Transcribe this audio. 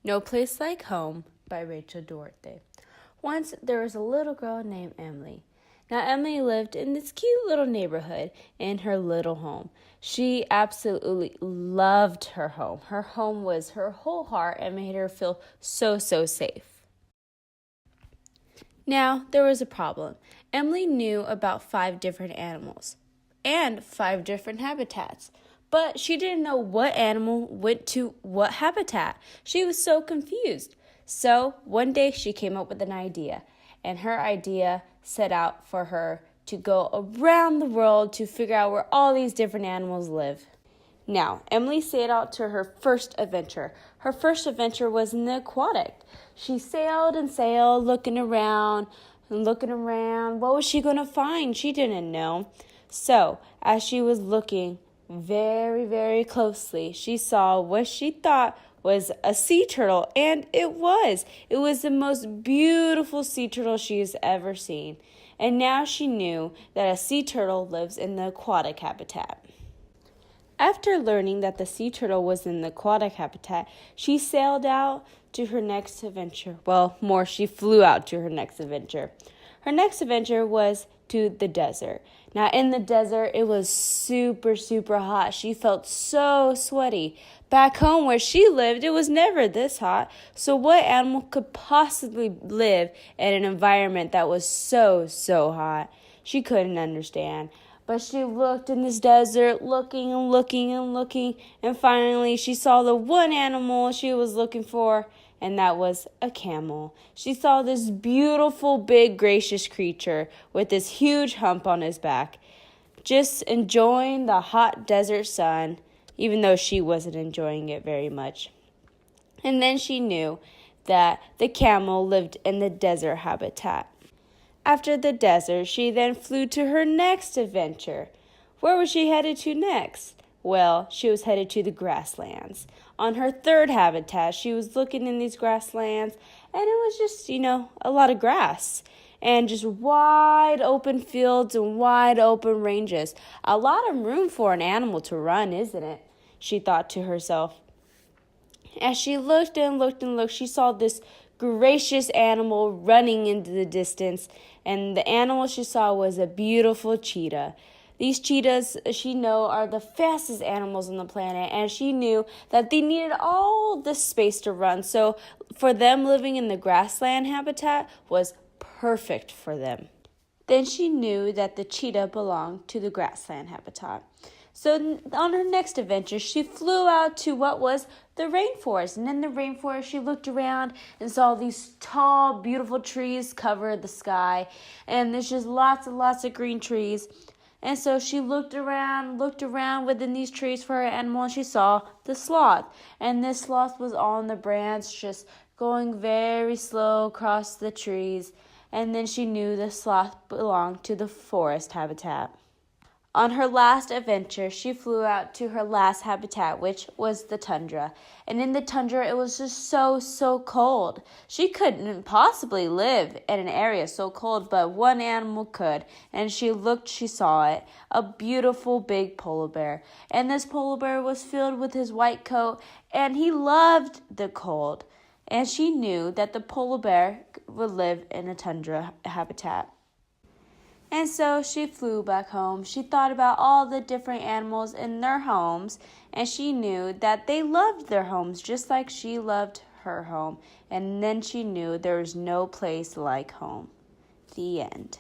No Place Like Home by Rachel Duarte. Once there was a little girl named Emily. Now Emily lived in this cute little neighborhood in her little home. She absolutely loved her home. Her home was her whole heart and made her feel so safe. Now there was a problem. Emily knew about 5 different animals and 5 different habitats. But she didn't know what animal went to what habitat. She was so confused. So one day she came up with an idea, and her idea set out for her to go around the world to figure out where all these different animals live. Now, Emily set out to her first adventure. Her first adventure was in the aquatic. She sailed and sailed, looking around and looking around. What was she going to find? She didn't know. So, as she was looking very closely, she saw what she thought was a sea turtle, and it was. It was the most beautiful sea turtle she has ever seen. And now she knew that a sea turtle lives in the aquatic habitat. After learning that the sea turtle was in the aquatic habitat, she sailed out to her next adventure. She flew out to her next adventure. Her next adventure was to the desert. Now, in the desert, it was super hot. She felt so sweaty. Back home where she lived, it was never this hot. So what animal could possibly live in an environment that was so hot? She couldn't understand. But she looked in this desert, looking, and finally she saw the one animal she was looking for, and that was a camel. She saw this beautiful, big, gracious creature with this huge hump on his back, just enjoying the hot desert sun, even though she wasn't enjoying it very much. And then she knew that the camel lived in the desert habitat. After the desert, she then flew to her next adventure. Where was she headed to next? Well, she was headed to the grasslands. On her third habitat, she was looking in these grasslands, and it was just, a lot of grass and just wide open fields and wide open ranges. A lot of room for an animal to run, isn't it? She thought to herself. As she looked, she saw this gracious animal running into the distance, and the animal she saw was a beautiful cheetah. These cheetahs, she knew, are the fastest animals on the planet, and she knew that they needed all this space to run. So for them, living in the grassland habitat was perfect for them. Then she knew that the cheetah belonged to the grassland habitat. So on her next adventure, she flew out to what was the rainforest. And in the rainforest, she looked around and saw these tall, beautiful trees cover the sky. And there's just lots and lots of green trees. And so she looked around within these trees for her animal, and she saw the sloth. And this sloth was on the branch, just going very slow across the trees. And then she knew the sloth belonged to the forest habitat. On her last adventure, she flew out to her last habitat, which was the tundra. And in the tundra, it was just so cold. She couldn't possibly live in an area so cold, but one animal could. And she saw it, a beautiful big polar bear. And this polar bear was filled with his white coat, and he loved the cold. And she knew that the polar bear would live in a tundra habitat. And so she flew back home. She thought about all the different animals in their homes, and she knew that they loved their homes just like she loved her home. And then she knew there was no place like home. The end.